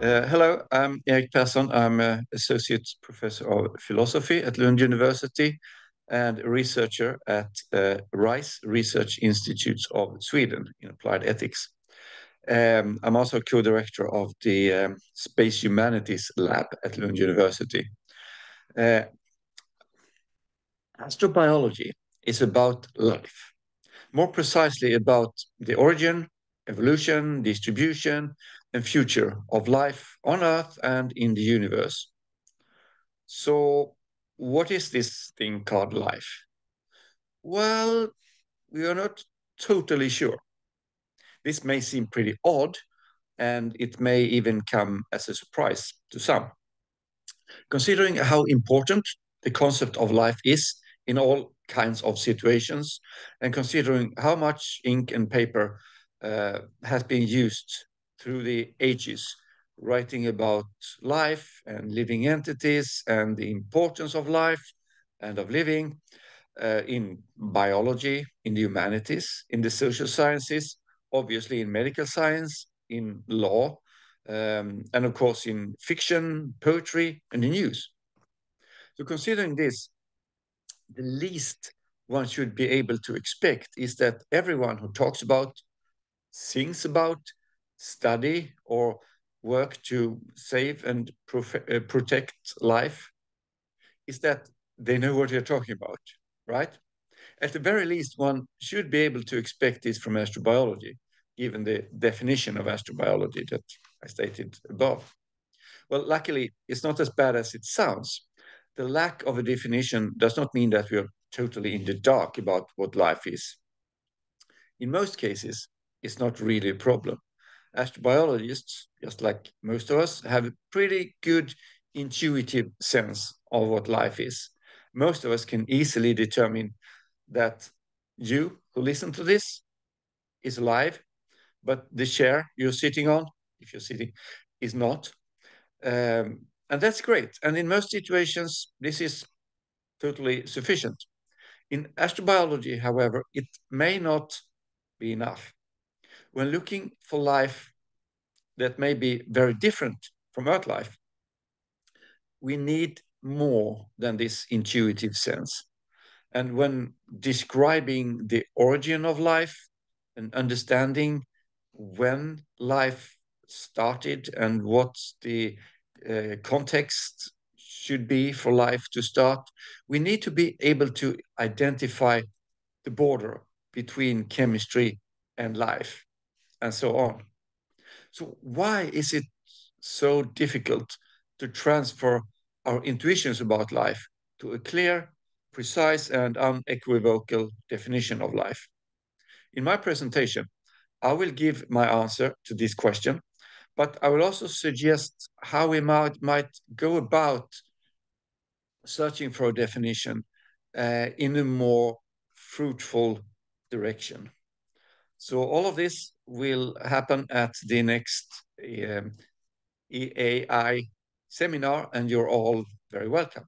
Hello, I'm Erik Persson. I'm an associate professor of philosophy at Lund University and a researcher at RISE Research Institutes of Sweden in applied ethics. I'm also co-director of the Space Humanities Lab at Lund University. Uh, Astrobiology is about life, more precisely about the origin, evolution, distribution, and future of life on Earth and in the universe. So, what is this thing called life? Well, we are not totally sure. This may seem pretty odd, and it may even come as a surprise to some. Considering how important the concept of life is in all kinds of situations, and considering how much ink and paper has been used through the ages, writing about life and living entities and the importance of life and of living in biology, in the humanities, in the social sciences, obviously in medical science, in law, and of course in fiction, poetry, and the news. So, considering this, the least one should be able to expect is that everyone who talks about, sings about, study, or work to save and protect life is that they know what they're talking about, right? At the very least, one should be able to expect this from astrobiology, given the definition of astrobiology that I stated above. Well, luckily, it's not as bad as it sounds. The lack of a definition does not mean that we are totally in the dark about what life is. In most cases, it's not really a problem. Astrobiologists, just like most of us, have a pretty good intuitive sense of what life is. Most of us can easily determine that you who listen to this is alive, but the chair you're sitting on, if you're sitting, is not. And that's great. And in most situations, this is totally sufficient. In astrobiology, however, it may not be enough. When looking for life that may be very different from Earth life, we need more than this intuitive sense. And when describing the origin of life and understanding when life started and what the context should be for life to start, we need to be able to identify the border between chemistry and life and so on. So, why is it so difficult to transfer our intuitions about life to a clear, precise, and unequivocal definition of life? In my presentation, I will give my answer to this question, but I will also suggest how we might go about searching for a definition in a more fruitful direction. So all of this will happen at the next EAI seminar, and you're all very welcome.